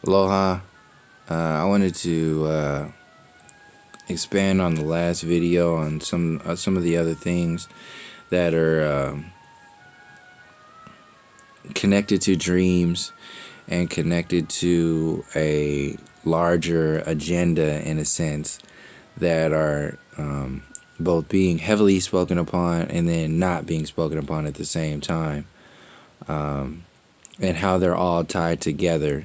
Aloha. I wanted to expand on the last video on some of the other things that are connected to dreams and connected to a larger agenda, in a sense, that are both being heavily spoken upon and then not being spoken upon at the same time, and how they're all tied together.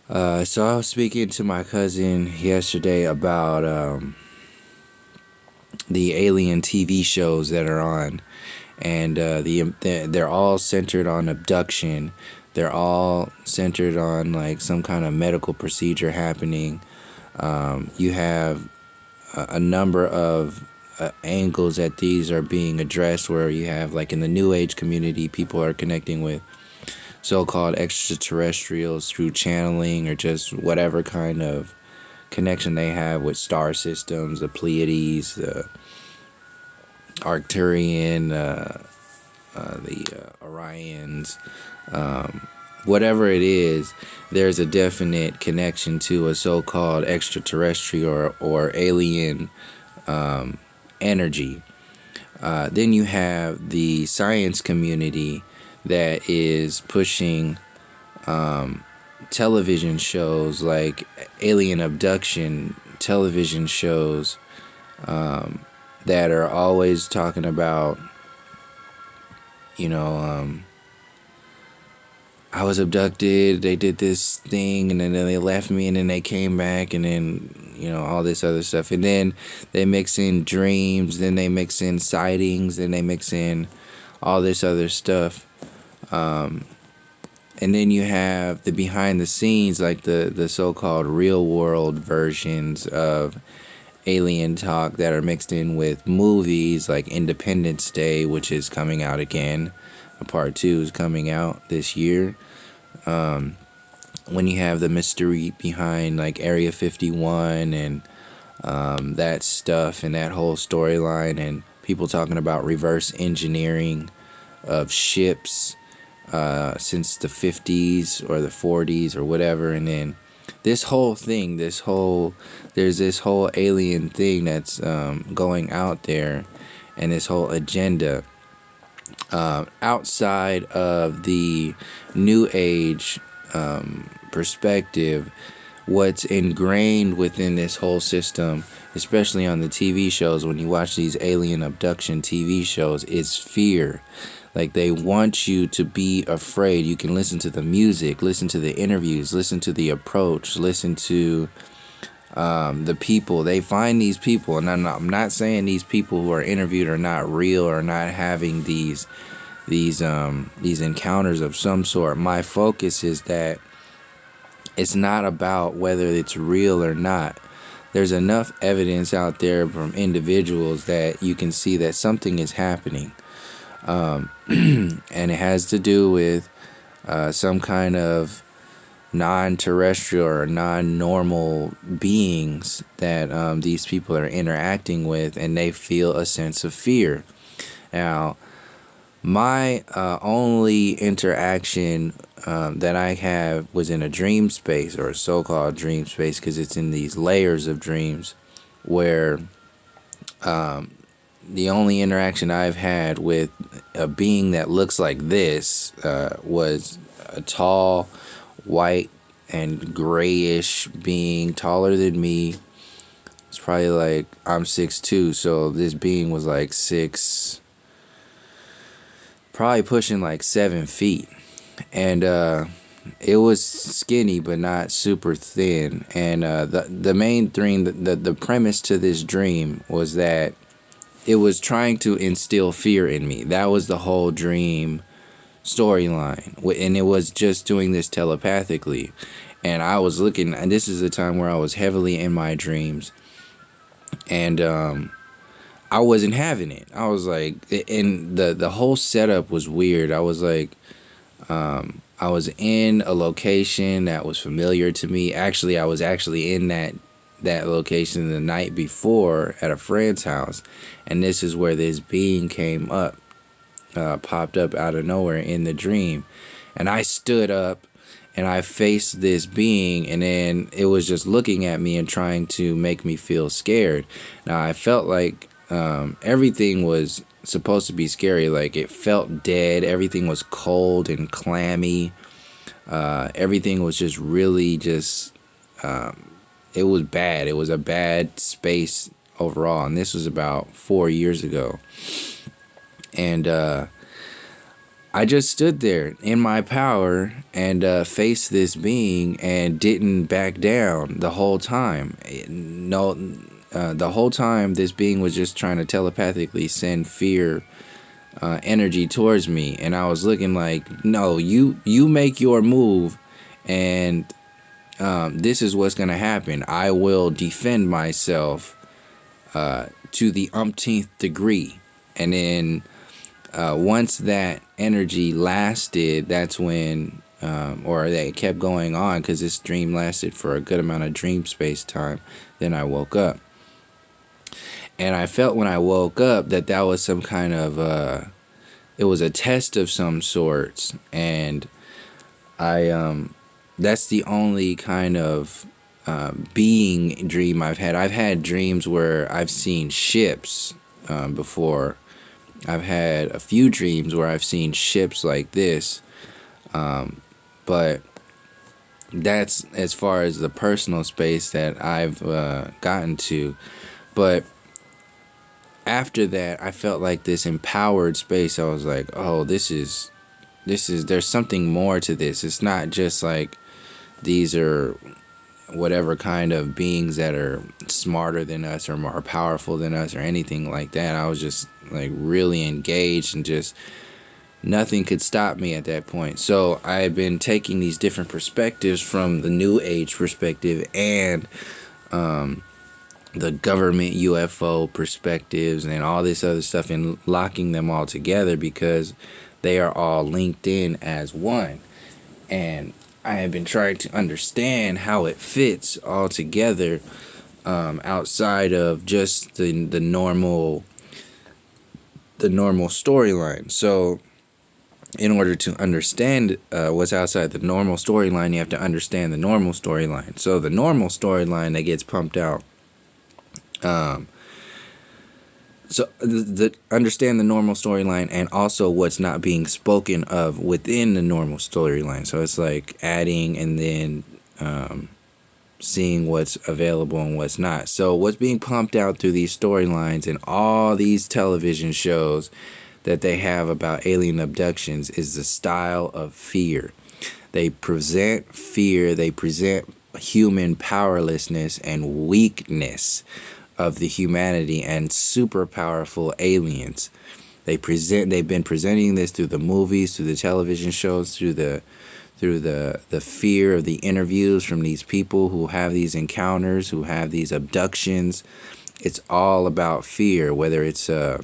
So I was speaking to my cousin yesterday about the alien TV shows that are on, and they're all centered on abduction. They're all centered on like some kind of medical procedure happening. You have a number of angles that these are being addressed, where you have, like, in the New Age community, people are connecting with so-called extraterrestrials through channeling or just whatever kind of connection they have with star systems, the Pleiades, the Arcturian, the Orions, whatever it is. There's a definite connection to a so-called extraterrestrial or alien energy. Then you have the science community that is pushing television shows like alien abduction television shows that are always talking about, I was abducted, they did this thing, and then they left me, and then they came back, and then, all this other stuff. And then they mix in dreams, then they mix in sightings, then they mix in all this other stuff. And then you have the behind the scenes, like the so-called real world versions of alien talk that are mixed in with movies like Independence Day, which is coming out again. Part 2 is coming out this year. When you have the mystery behind like Area 51 and that stuff and that whole storyline, and people talking about reverse engineering of ships since the 50s or the 40s or whatever. And then this whole thing, there's this whole alien thing that's going out there, and this whole agenda outside of the New Age perspective. What's ingrained within this whole system, especially on the TV shows, when you watch these alien abduction TV shows, is fear. Like, they want you to be afraid. You can listen to the music, listen to the interviews, listen to the approach, listen to the people. They find these people, and I'm not saying these people who are interviewed are not real or not having these encounters of some sort. My focus is that it's not about whether it's real or not. There's enough evidence out there from individuals that you can see that something is happening. And it has to do with some kind of non-terrestrial or non-normal beings that these people are interacting with, and they feel a sense of fear. Now, my only interaction that I have was in a dream space, or a so-called dream space, because it's in these layers of dreams, where the only interaction I've had with a being that looks like this was a tall, white, and grayish being, taller than me. It's probably like, I'm 6'2", so this being was like probably pushing like 7 feet. And it was skinny but not super thin. And the main thing, the premise to this dream was that it was trying to instill fear in me. That was the whole dream storyline, and it was just doing this telepathically. And I was looking, and this is a time where I was heavily in my dreams, and I wasn't having it. I was like, and the whole setup was weird. I was like, I was in a location that was familiar to me. Actually, I was actually in that location the night before at a friend's house, and this is where this being came up, popped up out of nowhere in the dream. And I stood up and I faced this being, and then it was just looking at me and trying to make me feel scared. Now I felt like everything was supposed to be scary. Like, it felt dead. Everything was cold and clammy. Everything was just really just. It was bad. It was a bad space overall, and this was about 4 years ago. And I just stood there in my power and faced this being and didn't back down the whole time. No, the whole time this being was just trying to telepathically send fear energy towards me, and I was looking like, no, you make your move, and this is what's gonna happen. I will defend myself to the umpteenth degree, and then once that energy lasted, that's when, or they kept going on, because this dream lasted for a good amount of dream space time. Then I woke up. And I felt when I woke up that that was some kind of, it was a test of some sorts. And that's the only kind of being dream I've had. I've had dreams where I've seen ships before. I've had a few dreams where I've seen ships like this, but that's as far as the personal space that I've gotten to. But after that, I felt like this empowered space. I was like, oh, there's something more to this. It's not just like these are whatever kind of beings that are smarter than us or more powerful than us or anything like that. I was just like really engaged, and just nothing could stop me at that point. So I've been taking these different perspectives from the New Age perspective and the government UFO perspectives and all this other stuff, and locking them all together because they are all linked in as one. And I have been trying to understand how it fits all together outside of just the normal storyline. So in order to understand what's outside the normal storyline, you have to understand the normal storyline. So the normal storyline that gets pumped out. So the understand the normal storyline and also what's not being spoken of within the normal storyline. So it's like adding and then seeing what's available and what's not. So what's being pumped out through these storylines and all these television shows that they have about alien abductions is the style of fear. They present fear, they present human powerlessness and weakness of the humanity and super powerful aliens. They've been presenting this through the movies, through the television shows, through the fear of the interviews from these people who have these encounters, who have these abductions. It's all about fear, whether it's a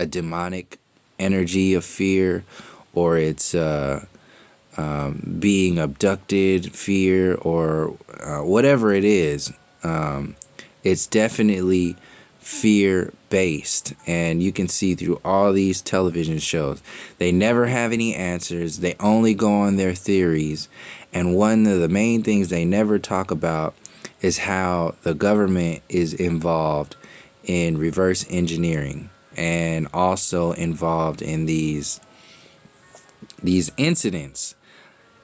demonic energy of fear, or it's being abducted fear, or whatever it is. It's definitely fear-based, and you can see through all these television shows. They never have any answers. They only go on their theories, and one of the main things they never talk about is how the government is involved in reverse engineering and also involved in these incidents.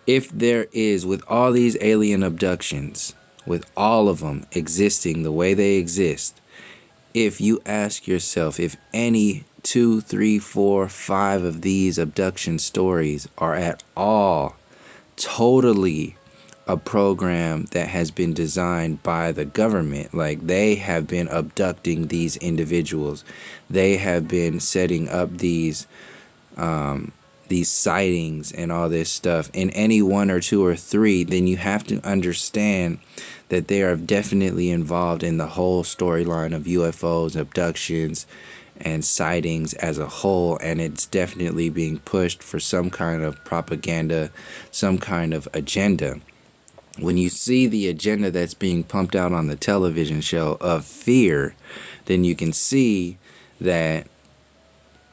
If there is, with all these alien abductions, with all of them existing the way they exist, if you ask yourself if any 2, 3, 4, 5 of these abduction stories are at all totally a program that has been designed by the government, like they have been abducting these individuals, they have been setting up these sightings and all this stuff, in any 1 or 2 or 3, then you have to understand that they are definitely involved in the whole storyline of UFOs, abductions, and sightings as a whole, and it's definitely being pushed for some kind of propaganda, some kind of agenda. When you see the agenda that's being pumped out on the television show of fear, then you can see that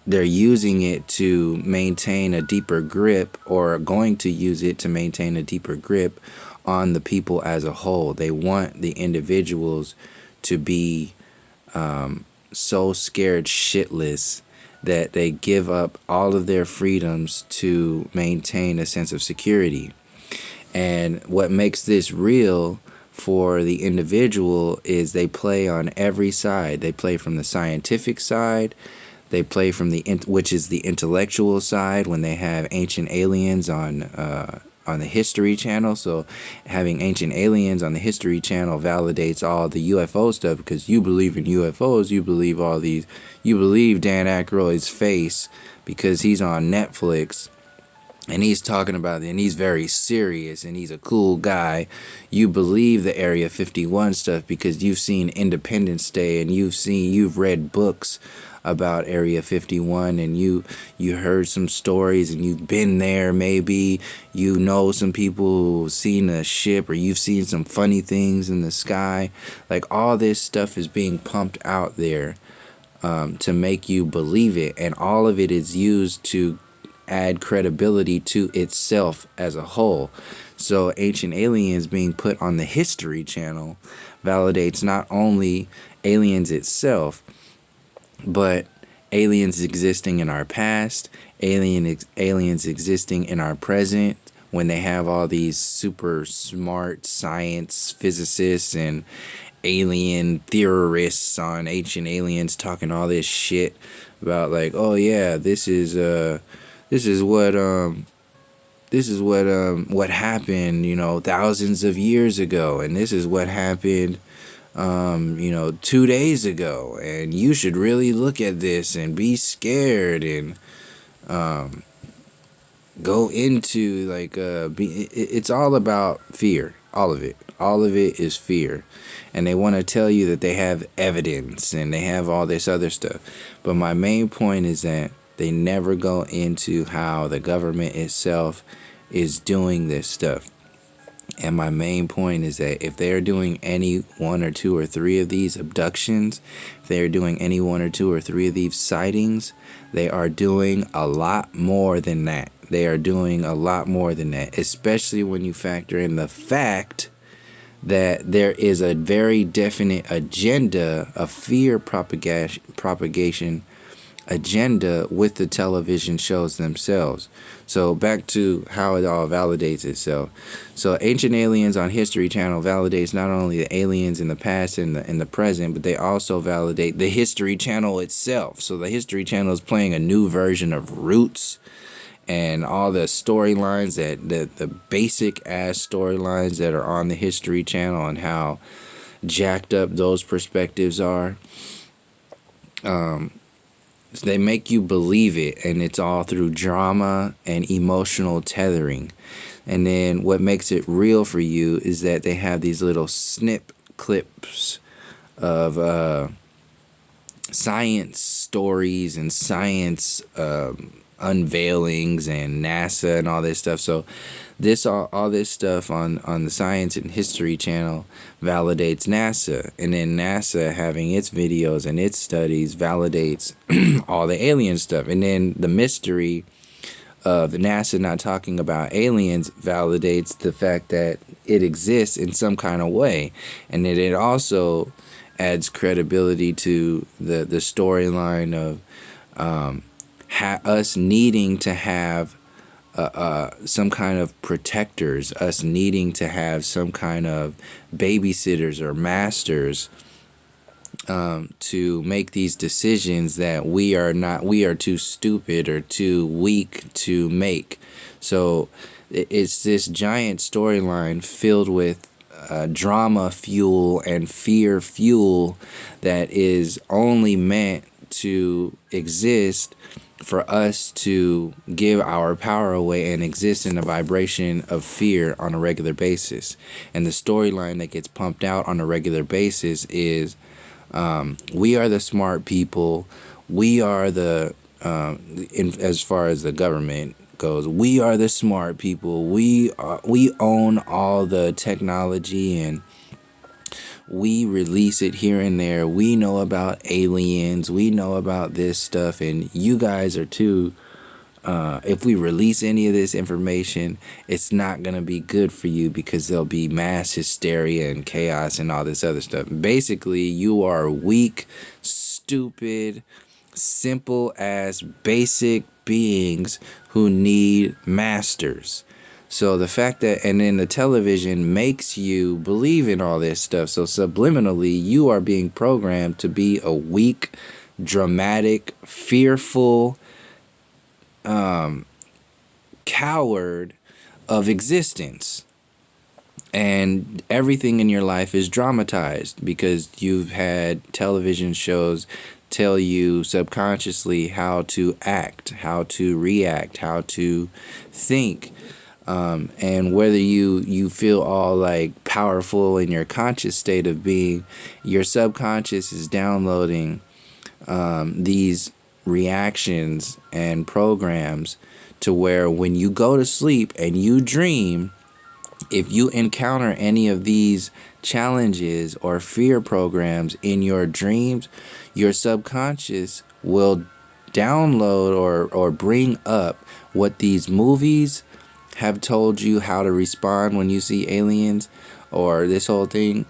they're using it to maintain a deeper grip, or going to use it to maintain a deeper grip on the people as a whole. They want the individuals to be so scared shitless that they give up all of their freedoms to maintain a sense of security. And what makes this real for the individual is they play on every side. They play from the scientific side. They play from which is the intellectual side, when they have ancient aliens on the History Channel. So having ancient aliens on the History Channel validates all the UFO stuff, because you believe in UFOs, you believe you believe Dan Aykroyd's face because he's on Netflix and he's talking about it, and he's very serious, and he's a cool guy. You believe the Area 51 stuff because you've seen Independence Day, and you've read books about Area 51, and you heard some stories, and you've been there. Maybe you know some people who've seen a ship, or you've seen some funny things in the sky. Like, all this stuff is being pumped out there to make you believe it, and all of it is used to add credibility to itself as a whole. So ancient aliens being put on the History Channel validates not only aliens itself, but aliens existing in our past, aliens existing in our present, when they have all these super smart science physicists and alien theorists on ancient aliens talking all this shit about, like, oh yeah, this is what happened, thousands of years ago, and this is what happened 2 days ago, and you should really look at this and be scared, and go into it's all about fear. All of it is fear, and they want to tell you that they have evidence and they have all this other stuff. But my main point is that they never go into how the government itself is doing this stuff. And my main point is that if they're doing any one or two or three of these abductions, if they're doing any one or two or three of these sightings, they are doing a lot more than that. They are doing a lot more than that, especially when you factor in the fact that there is a very definite agenda, a fear propagation agenda with the television shows themselves. So back to how it all validates itself. So Ancient Aliens on History Channel validates not only the aliens in the past and in the present, but they also validate the History Channel itself. So the History Channel is playing a new version of Roots, and all the storylines, the basic ass storylines that are on the History Channel, and how jacked up those perspectives are. They make you believe it, and it's all through drama and emotional tethering. And then what makes it real for you is that they have these little snip clips of science stories and science unveilings and NASA and all this stuff. So all this stuff on the Science and History Channel validates NASA, and then NASA having its videos and its studies validates all the alien stuff. And then the mystery of NASA not talking about aliens validates the fact that it exists in some kind of way, and that it also adds credibility to the storyline of us needing to have some kind of protectors, us needing to have some kind of babysitters or masters to make these decisions that we are too stupid or too weak to make. So it's this giant storyline filled with drama fuel and fear fuel that is only meant to exist for us to give our power away and exist in a vibration of fear on a regular basis. And the storyline that gets pumped out on a regular basis is we are the smart people. We are as far as the government goes, we are the smart people. We own all the technology, and we release it here and there. We know about aliens. We know about this stuff, and you guys are too. If we release any of this information, it's not going to be good for you because there'll be mass hysteria and chaos and all this other stuff. Basically, you are weak, stupid, simple as basic beings who need masters. So the fact that, and then the television makes you believe in all this stuff. So subliminally, you are being programmed to be a weak, dramatic, fearful, coward of existence. And everything in your life is dramatized because you've had television shows tell you subconsciously how to act, how to react, how to think. And whether you feel all like powerful in your conscious state of being, your subconscious is downloading these reactions and programs to where when you go to sleep and you dream, if you encounter any of these challenges or fear programs in your dreams, your subconscious will download or bring up what these movies have told you how to respond when you see aliens, or this whole thing,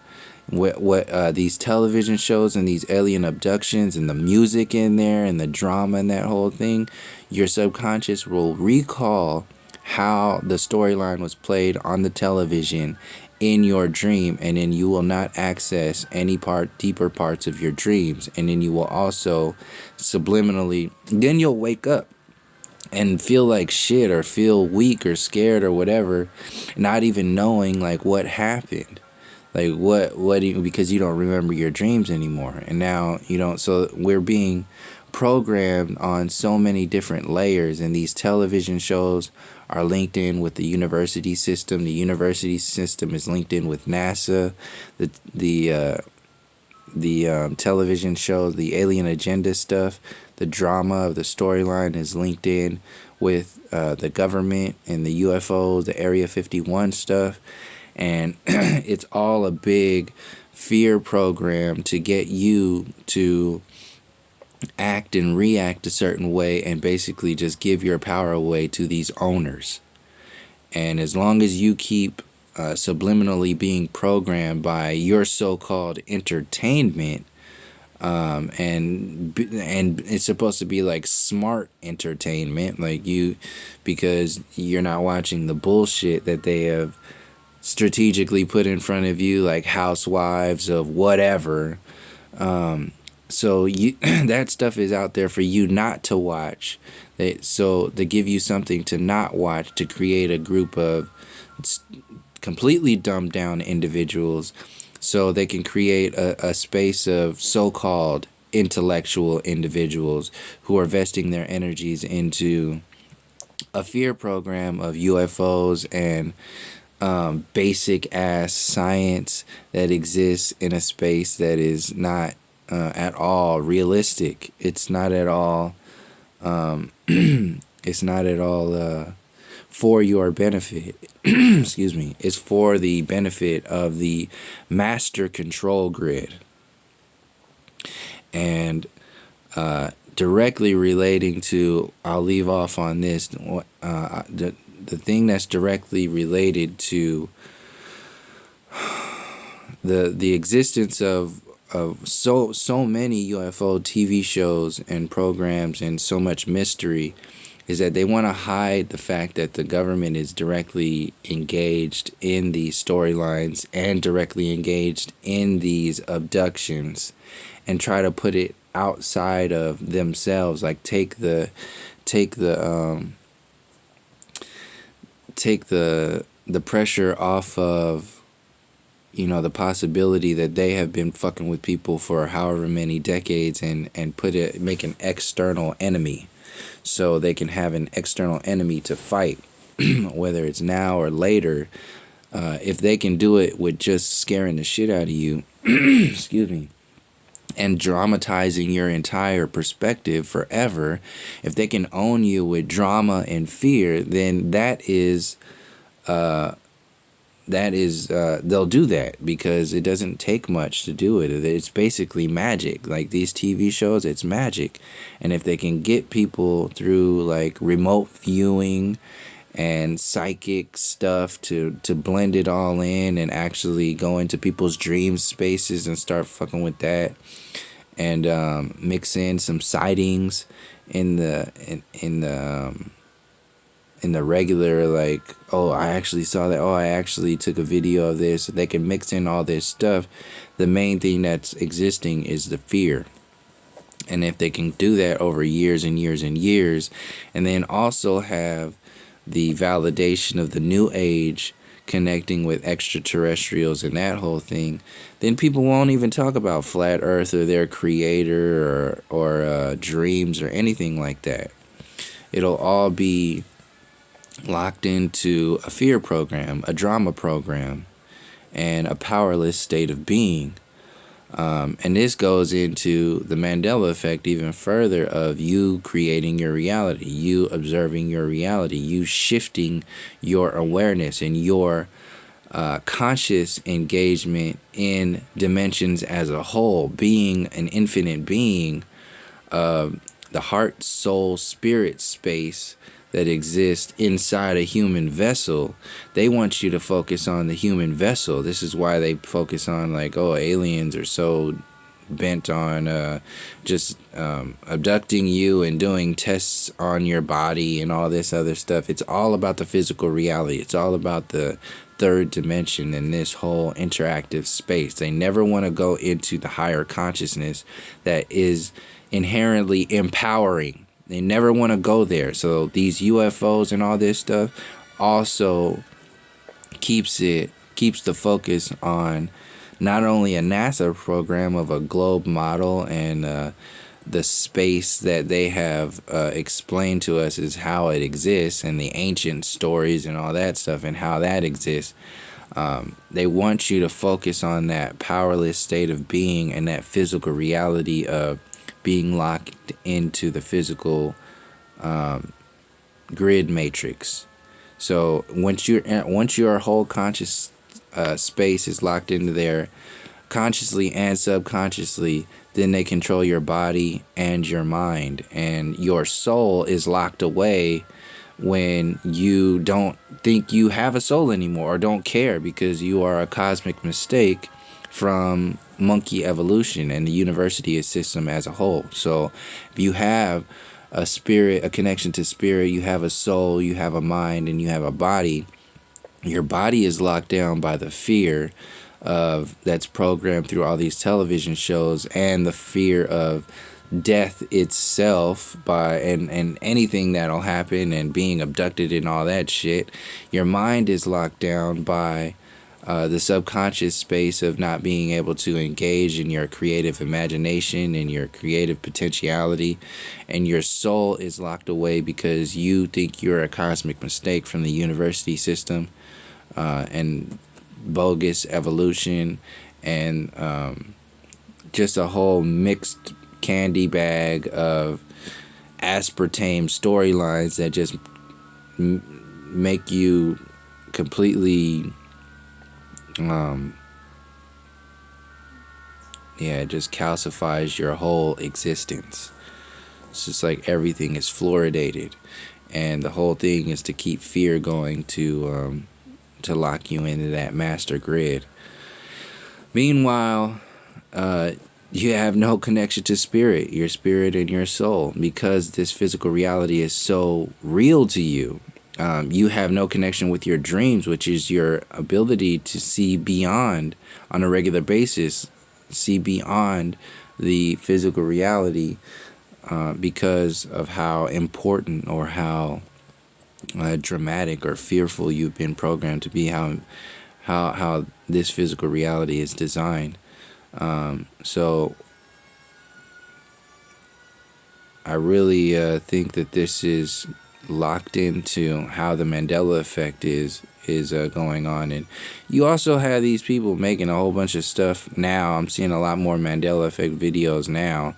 what these television shows and these alien abductions and the music in there and the drama and that whole thing. Your subconscious will recall how the storyline was played on the television in your dream, and then you will not access any deeper parts of your dreams. And then you will also subliminally, then you'll wake up and feel like shit or feel weak or scared or whatever, not even knowing like what happened. Like because you don't remember your dreams anymore. And now you don't. So we're being programmed on so many different layers, and these television shows are linked in with the university system. The university system is linked in with NASA. The television shows, the alien agenda stuff, the drama of the storyline is linked in with the government and the UFOs, the Area 51 stuff. And it's all a big fear program to get you to act and react a certain way and basically just give your power away to these owners. And as long as you keep subliminally being programmed by your so-called entertainment, and it's supposed to be like smart entertainment, like because you're not watching the bullshit that they have strategically put in front of you, like Housewives of whatever. So that stuff is out there for you not to watch. So to give you something to not watch, to create a group of completely dumbed down individuals so they can create a space of so-called intellectual individuals who are vesting their energies into a fear program of UFOs and basic ass science that exists in a space that is not at all realistic. It's not at all it's not at all for your benefit. Excuse me. It's for the benefit of the master control grid. And directly relating to, I'll leave off on this, the thing that's directly related to the existence of so many UFO TV shows and programs and so much mystery is that they want to hide the fact that the government is directly engaged in these storylines and directly engaged in these abductions, and try to put it outside of themselves, like take the pressure off of, the possibility that they have been fucking with people for however many decades, and make an external enemy, so they can have an external enemy to fight, whether it's now or later. If they can do it with just scaring the shit out of you, excuse me, and dramatizing your entire perspective forever, if they can own you with drama and fear, then that is that is they'll do that because it doesn't take much to do it. It's basically magic. Like these TV shows, it's magic. And if they can get people through like remote viewing and psychic stuff to blend it all in and actually go into people's dream spaces and start fucking with that, and mix in some sightings in the in the regular, like, oh, I actually saw that, oh, I actually took a video of this. They can mix in all this stuff. The main thing that's existing is the fear. And if they can do that over years and years and years, and then also have the validation of the new age connecting with extraterrestrials and that whole thing, then people won't even talk about flat earth or their creator or dreams or anything like that. It'll all be locked into a fear program, a drama program, and a powerless state of being. And this goes into the Mandela effect even further, of you creating your reality, you observing your reality, you shifting your awareness and your conscious engagement in dimensions as a whole, being an infinite being, the heart, soul, spirit space that exists inside a human vessel. They want you to focus on the human vessel. This is why they focus on, like, oh, aliens are so bent on just abducting you and doing tests on your body and all this other stuff. It's all about the physical reality. It's all about the third dimension and this whole interactive space. They never want to go into the higher consciousness that is inherently empowering. They never want to go there. So these UFOs and all this stuff also keeps the focus on not only a NASA program of a globe model and the space that they have explained to us is how it exists, and the ancient stories and all that stuff and how that exists. They want you to focus on that powerless state of being and that physical reality of being locked into the physical grid matrix. So once your whole conscious space is locked into there, consciously and subconsciously, then they control your body and your mind, and your soul is locked away when you don't think you have a soul anymore or don't care, because you are a cosmic mistake from monkey evolution and the university system as a whole. So if you have a spirit, a connection to spirit, you have a soul, you have a mind, and you have a body, your body is locked down by the fear of that's programmed through all these television shows, and the fear of death itself and anything that'll happen, and being abducted and all that shit. Your mind is locked down by the subconscious space of not being able to engage in your creative imagination and your creative potentiality, and your soul is locked away because you think you're a cosmic mistake from the university system and bogus evolution and just a whole mixed candy bag of aspartame storylines that just make you completely it just calcifies your whole existence. It's just like everything is fluoridated, and the whole thing is to keep fear going, to lock you into that master grid. Meanwhile, you have no connection to spirit, your spirit and your soul, because this physical reality is so real to you. You have no connection with your dreams, which is your ability to see beyond on a regular basis, see beyond the physical reality, because of how important or how dramatic or fearful you've been programmed to be, how this physical reality is designed. So I really think that this is locked into how the Mandela effect is going on. And you also have these people making a whole bunch of stuff now. I'm seeing a lot more Mandela effect videos now,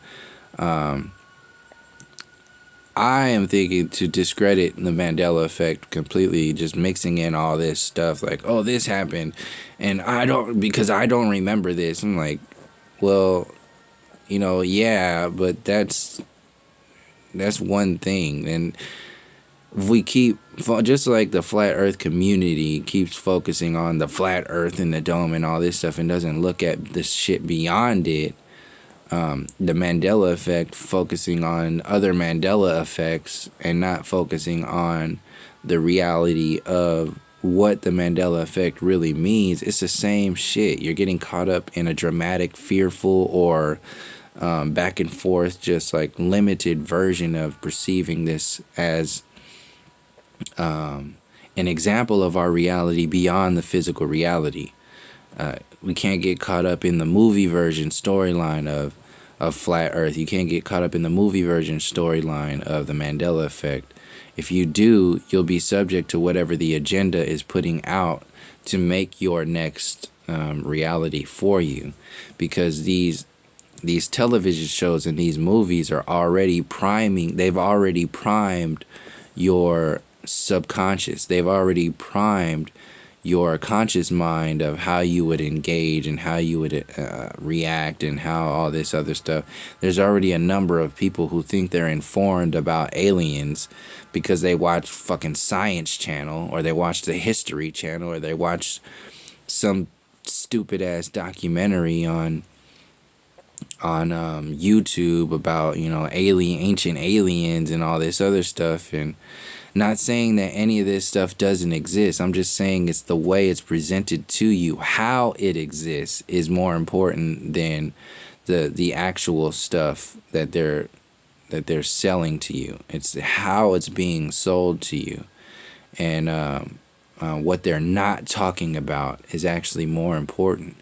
I am thinking to discredit the Mandela effect completely, just mixing in all this stuff like, oh, this happened, and because I don't remember this. I'm like, well, yeah, but that's one thing, and if we keep just like the flat Earth community keeps focusing on the flat Earth and the dome and all this stuff, and doesn't look at the shit beyond it. The Mandela effect focusing on other Mandela effects and not focusing on the reality of what the Mandela effect really means. It's the same shit. You're getting caught up in a dramatic, fearful, or back and forth, just like limited version of perceiving this as an example of our reality beyond the physical reality. We can't get caught up in the movie version storyline of flat Earth. You can't get caught up in the movie version storyline of the Mandela effect. If you do, you'll be subject to whatever the agenda is putting out to make your next reality for you, because these television shows and these movies are already priming. They've already primed your subconscious. They've already primed your conscious mind of how you would engage and how you would react and how all this other stuff. There's already a number of people who think they're informed about aliens because they watch fucking Science Channel, or they watch the History Channel, or they watch some stupid ass documentary on YouTube about ancient aliens and all this other stuff. And not saying that any of this stuff doesn't exist. I'm just saying it's the way it's presented to you. How it exists is more important than the actual stuff that they're selling to you. It's how it's being sold to you, and what they're not talking about is actually more important.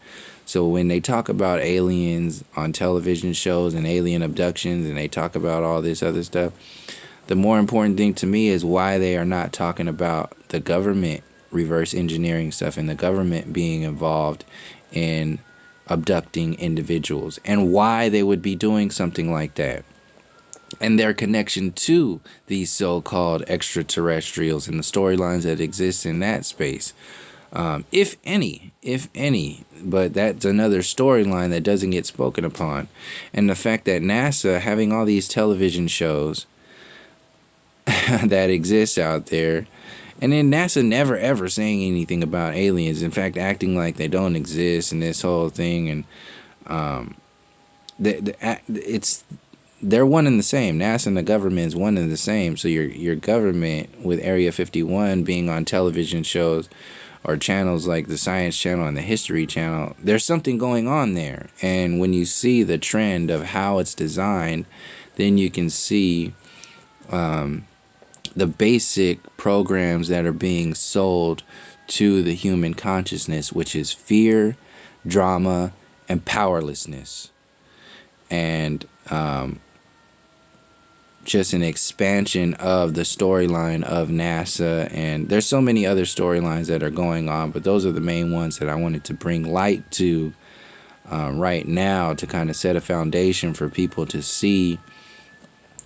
So when they talk about aliens on television shows and alien abductions, and they talk about all this other stuff, the more important thing to me is why they are not talking about the government reverse engineering stuff and the government being involved in abducting individuals, and why they would be doing something like that, and their connection to these so-called extraterrestrials and the storylines that exist in that space. If any, but that's another storyline that doesn't get spoken upon. And the fact that NASA having all these television shows that exist out there, and then NASA never ever saying anything about aliens, in fact acting like they don't exist, and this whole thing, and they're one and the same. NASA and the government is one and the same. So your government, with Area 51 being on television shows or channels like the Science Channel and the History Channel, there's something going on there. And when you see the trend of how it's designed, then you can see the basic programs that are being sold to the human consciousness, which is fear, drama, and powerlessness. And just an expansion of the storyline of NASA. And there's so many other storylines that are going on, but those are the main ones that I wanted to bring light to right now, to kind of set a foundation for people to see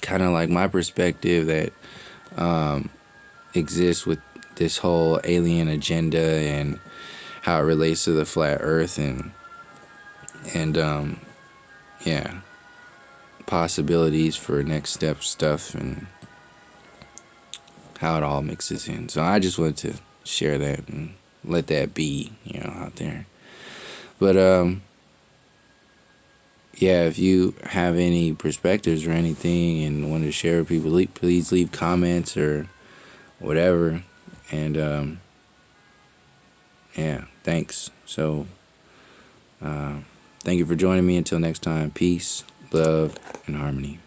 kind of like my perspective that exists with this whole alien agenda and how it relates to the flat earth, and yeah, possibilities for next step stuff and how it all mixes in. So I just wanted to share that and let that be, out there. But yeah, if you have any perspectives or anything and want to share with people, please leave comments or whatever. And yeah, thanks. So thank you for joining me. Until next time, peace, love, and harmony.